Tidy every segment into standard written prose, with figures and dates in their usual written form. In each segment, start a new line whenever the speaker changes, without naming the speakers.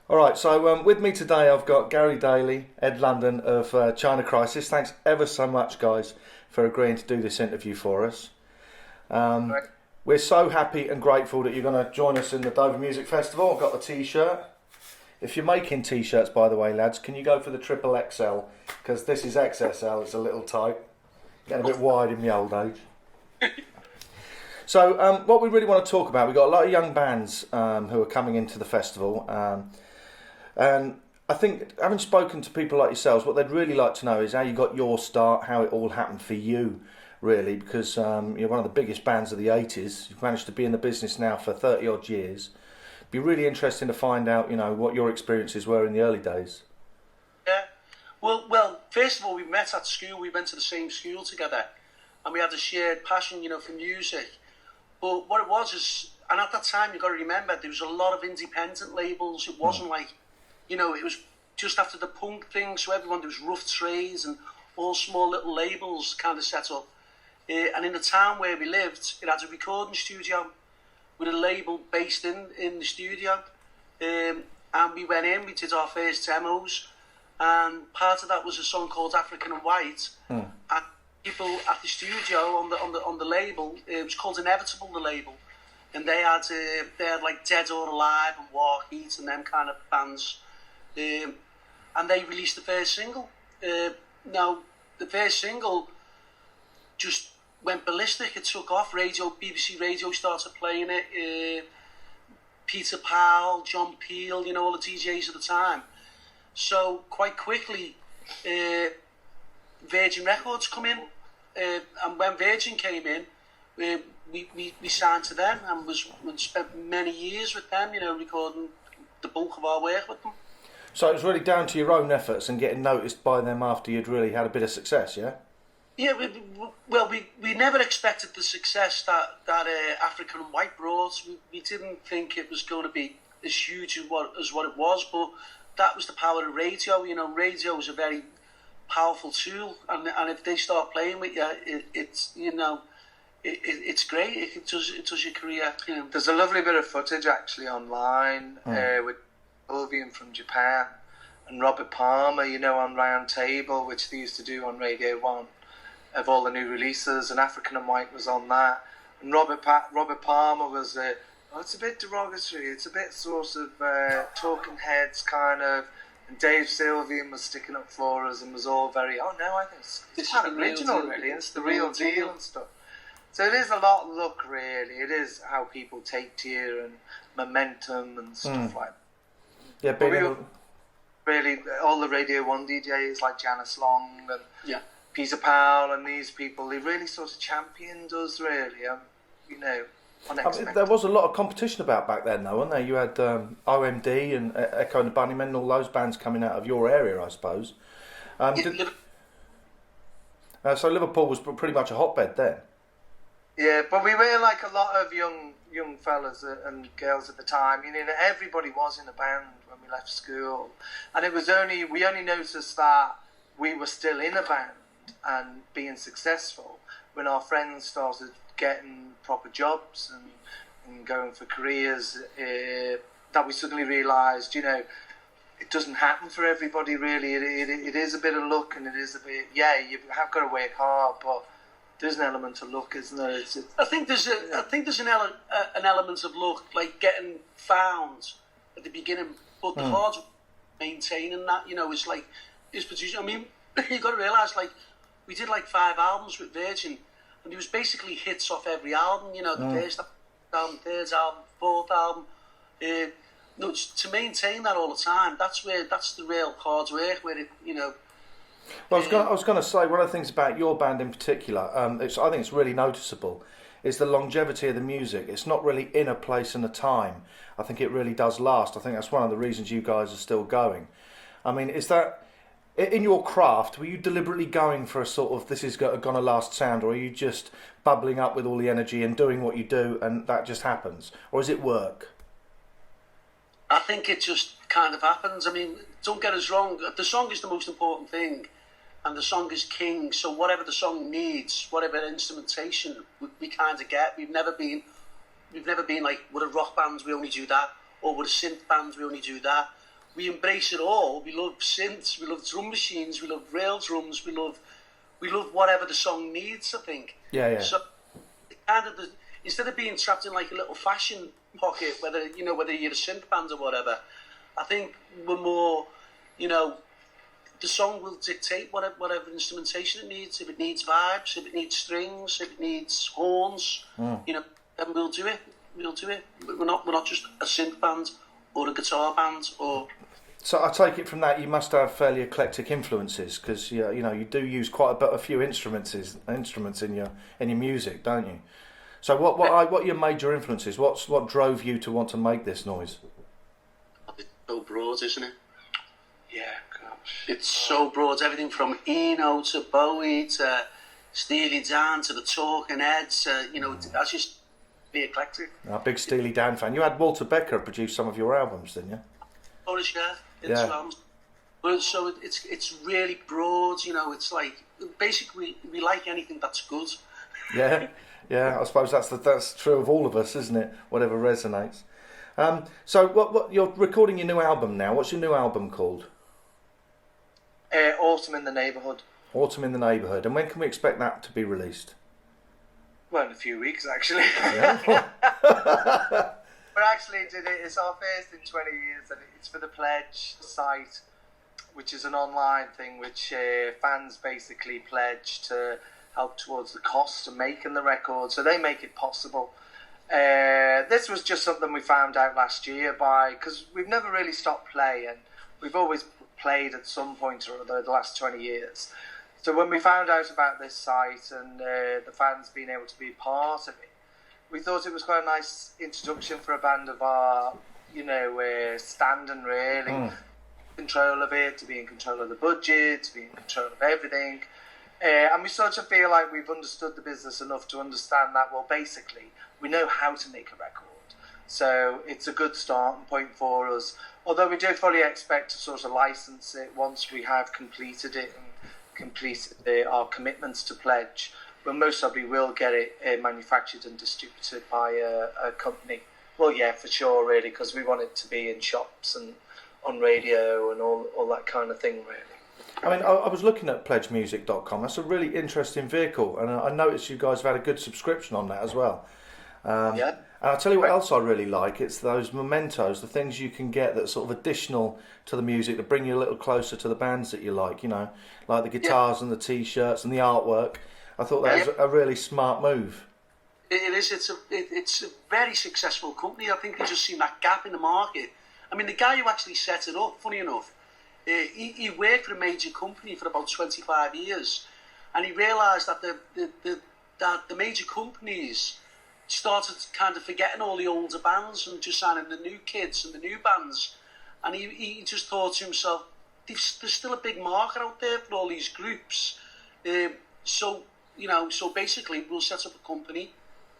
All right, so with me today I've got Gary Daly, Ed London of China Crisis. Thanks ever so much, guys, for agreeing to do this interview for us. Um,
Right.
we're so happy and grateful that you're going to join us in the Dover Music Festival. I've got the T-shirt. If you're making T-shirts, by the way, lads, can you go for the triple XL? Because this is XSL, it's a little tight. Getting a bit wide in my old age. So what we really want to talk about, we've got a lot of young bands who are coming into the festival. And I think, having spoken to people like yourselves, what they'd really like to know is how you got your start, how it all happened for you, really, because you're one of the biggest bands of the 80s. You've managed to be in the business now for 30 odd years. It'd be really interesting to find out, what your experiences were in the early days.
Yeah. Well. First of all, we met at school. We went to the same school together, and we had a shared passion, for music. But what it was is, and at that time, you've got to remember, there was a lot of independent labels. It wasn't like, it was just after the punk thing, so everyone, there was Rough Trades and all small little labels kind of set up. And in the town where we lived, it had a recording studio with a label based in the studio. And we went in, we did our first demos, and part of that was a song called African and White. And people at the studio on the label, it was called Inevitable, the label, and they had like Dead or Alive and War Heat and them kind of bands. And they released the first single. Now, the first single just went ballistic. It took off. BBC Radio started playing it. Peter Powell, John Peel, all the DJs at the time. So quite quickly, Virgin Records come in. And when Virgin came in, we signed to them and we spent many years with them, recording the bulk of our work with them.
So it was really down to your own efforts and getting noticed by them after you'd really had a bit of success, yeah?
Yeah, we never expected the success that African and White brought. We didn't think it was going to be as huge as what it was, but that was the power of radio. Radio is a very powerful tool, and if they start playing with you, it's great. It does your career.
There's a lovely bit of footage actually online with Sylvian from Japan and Robert Palmer, on Round Table, which they used to do on Radio 1, of all the new releases, and African and White was on that. And Robert Palmer was, it's a bit derogatory, it's a bit sort of talking heads kind of, and Dave Sylvian was sticking up for us and was all very, I think it's kind of original really, it's the real deal and stuff. So it is a lot of luck really, it is how people take to you and momentum and stuff like that.
Yeah,
really, all the Radio 1 DJs like Janice Long and Peter Powell and these people, they really sort of championed us really, unexpected.
There was a lot of competition about back then though, wasn't there? You had OMD and Echo and the Bunnymen and all those bands coming out of your area, I suppose. So Liverpool was pretty much a hotbed then.
Yeah, but we were like a lot of young fellas and girls at the time. Everybody was in a band when we left school, and we only noticed that we were still in a band and being successful when our friends started getting proper jobs and going for careers. That we suddenly realised, it doesn't happen for everybody really. It is a bit of luck, and it is a bit, you have got to work hard, but there's an element of luck, isn't there?
I think there's an element of luck, like getting found at the beginning, but the hard work maintaining that, is like is producing. I mean, you've got to realise, like, we did like 5 albums with Virgin, and there was basically hits off every album. The first album, third album, fourth album. To maintain that all the time, that's the real hard work. Where it,
Well, I was going to say, one of the things about your band in particular, I think it's really noticeable, is the longevity of the music. It's not really in a place and a time. I think it really does last. I think that's one of the reasons you guys are still going. I mean, is that, in your craft, were you deliberately going for a sort of, this is going to last sound, or are you just bubbling up with all the energy and doing what you do and that just happens? Or is it work?
I think it just kind of happens. I mean, don't get us wrong, the song is the most important thing. And the song is king, so whatever the song needs, whatever instrumentation we kind of get. We've never been like, with a rock band we only do that, or with a synth band we only do that. we embrace it all. We love synths, we love drum machines, we love rail drums, we love whatever the song needs, I think.
Yeah.
So kind of instead of being trapped in like a little fashion pocket, whether you're a synth band or whatever, I think we're more, the song will dictate whatever instrumentation it needs. If it needs vibes, if it needs strings, if it needs horns, then we'll do it. We'll do it. We're not just a synth band or a guitar band or.
So I take it from that you must have fairly eclectic influences, because you do use quite a few instruments in your music, don't you? So what are your major influences? What drove you to want to make this noise?
It's so broad, isn't it?
Yeah, gosh.
It's so broad. Everything from Eno to Bowie to Steely Dan to the Talking Heads. That's just be eclectic.
I'm a big Steely Dan fan. You had Walter Becker produce some of your albums, didn't you?
Polish guy.
Yeah.
But so it's really broad. It's like basically we like anything that's good.
Yeah. I suppose that's true of all of us, isn't it? Whatever resonates. So what you're recording your new album now? What's your new album called?
Autumn in the Neighbourhood.
Autumn in the Neighbourhood. And when can we expect that to be released?
Well, in a few weeks, actually.
Yeah.
But actually, it's our first in 20 years, and it's for the Pledge site, which is an online thing which fans basically pledge to help towards the cost of making the record, so they make it possible. This was just something we found out last year because we've never really stopped playing. We've always played at some point or other the last 20 years. So when we found out about this site and the fans being able to be part of it, we thought it was quite a nice introduction for a band of our, standing really. Control of it, to be in control of the budget, to be in control of everything. And we sort of feel like we've understood the business enough to understand that, well, basically, we know how to make a record. So it's a good starting point for us. Although we do fully expect to sort of license it once we have completed it and completed our commitments to Pledge. But most probably will get it manufactured and distributed by a company. Well, yeah, for sure, really, because we want it to be in shops and on radio and all that kind of thing, really.
I mean, I was looking at pledgemusic.com. That's a really interesting vehicle, and I noticed you guys have had a good subscription on that as well.
Yeah.
And I'll tell you what else I really like. It's those mementos, the things you can get that's sort of additional to the music that bring you a little closer to the bands that you like, like the guitars and the T-shirts and the artwork. I thought that was a really smart move.
It is. It's a very successful company. I think they've just seen that gap in the market. I mean, the guy who actually set it up, funny enough, he worked for a major company for about 25 years, and he realised that the major companies started kind of forgetting all the older bands and just signing the new kids and the new bands, and he just thought to himself, there's still a big market out there for all these groups. So basically we'll set up a company,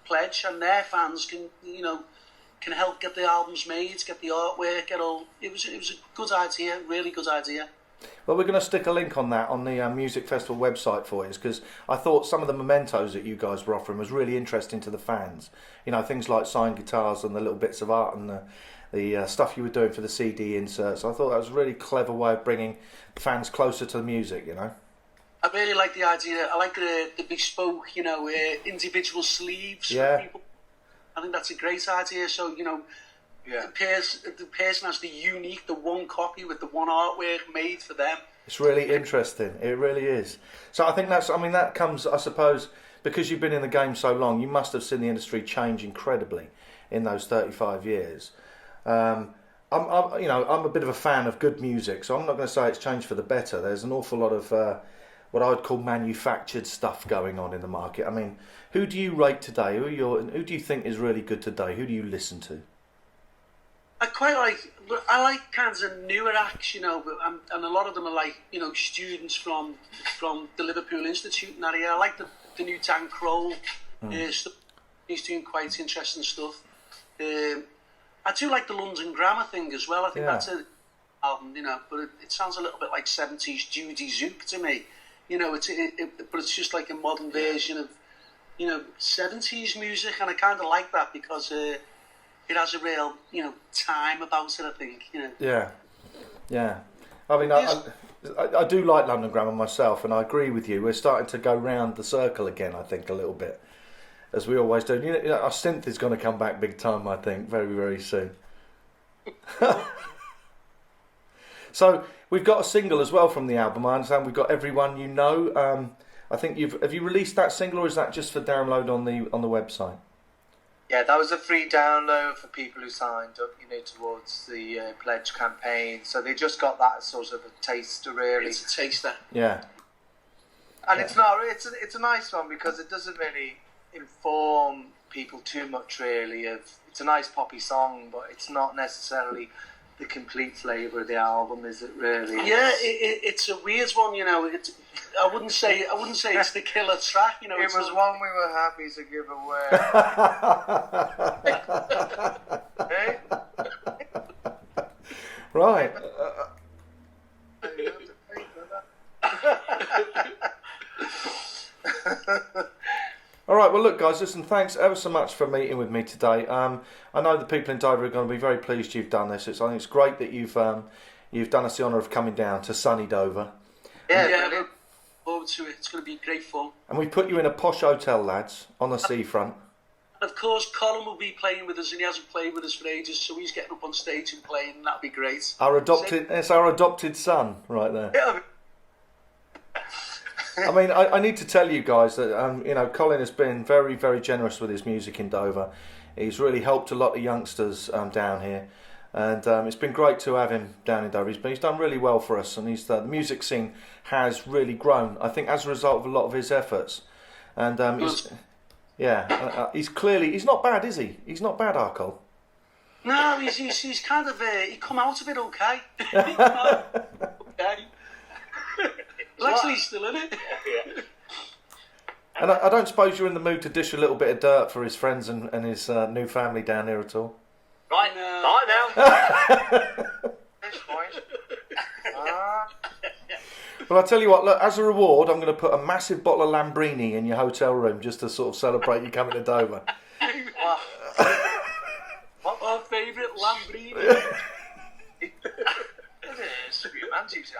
Pledge, and their fans can help get the albums made, get the artwork, get all. It was a good idea, really good idea.
Well, we're going to stick a link on that on the Music Festival website for you, because I thought some of the mementos that you guys were offering was really interesting to the fans. Things like signed guitars and the little bits of art and the stuff you were doing for the CD inserts. I thought that was a really clever way of bringing fans closer to the music,
I really like the idea. I like the bespoke, individual sleeves for people. I think that's a great idea. So, the person has the one copy with the one artwork made for them.
It's really interesting. It really is. So I think that comes, I suppose, because you've been in the game so long, you must have seen the industry change incredibly in those 35 years. I'm a bit of a fan of good music, so I'm not going to say it's changed for the better. There's an awful lot of what I would call manufactured stuff going on in the market. I mean, who do you rate today? Who do you think is really good today? Who do you listen to?
I like kinds of newer acts, and a lot of them are like, students from the Liverpool Institute and that. I like the new Dan Kroll stuff. He's doing quite interesting stuff. I do like the London Grammar thing as well. I think that's an album, but it sounds a little bit like 70s Judy Zook to me. But it's just like a modern version of, 70s music, and I kind of like that because it has a real, time about it, I think,
Yeah. Yeah. I mean, I do like London Grammar myself, and I agree with you. We're starting to go round the circle again, I think, a little bit, as we always do. You know, our synth is going to come back big time, I think, very, very soon. So we've got a single as well from the album. I understand we've got Everyone You Know. I think have you released that single, or is that just for download on the website?
Yeah, that was a free download for people who signed up, you know, towards the pledge campaign. So they just got that as sort of a taster, really.
It's a taster.
Yeah.
And it's not. It's a nice one because it doesn't really inform people too much, really. It's a nice poppy song, but it's not necessarily the complete flavour of the album, is it? Really?
Yeah, it's a weird one, you know. I wouldn't say it's the killer track, you know.
It was one we were happy to give away. Hey?
Right. All right, well, look, guys, listen, thanks ever so much for meeting with me today. I know the people in Dover are going to be very pleased you've done this. I think it's great that you've done us the honour of coming down to sunny Dover.
Yeah, look forward to it. It's going to be great fun.
And we put you in a posh hotel, lads, on the seafront.
And of course, Colin will be playing with us, and he hasn't played with us for ages, so he's getting up on stage and playing, and that'll be great.
It's our adopted son right there.
Yeah.
I mean, I need to tell you guys that you know, Colin has been very, very generous with his music in Dover. He's really helped a lot of youngsters down here, and it's been great to have him down in Dover. He's done really well for us, and the music scene has really grown, I think, as a result of a lot of his efforts. And he's not bad, is he? He's not bad, Arkle.
No, he's kind of he come out of it okay. Okay. Well, actually, he's still in it.
Yeah.
And I don't suppose you're in the mood to dish a little bit of dirt for his friends and his new family down here at all?
Right,
No.
right now. This point.
Well, I'll tell you what, look, as a reward, I'm going to put a massive bottle of Lambrini in your hotel room just to sort of celebrate you coming to Dover.
What our favourite Lambrini?
It is romantic, sir.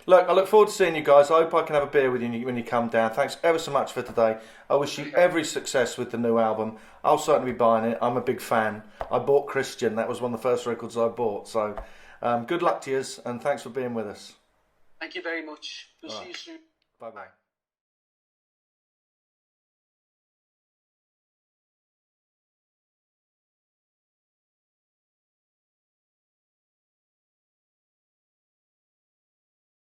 Look, I look forward to seeing you guys. I hope I can have a beer with you when you come down. Thanks ever so much for today. I wish you every success with the new album. I'll certainly be buying it. I'm a big fan. I bought Christian. That was one of the first records I bought. So good luck to you, and thanks for being with us.
Thank you very much. We'll see you soon.
Bye-bye.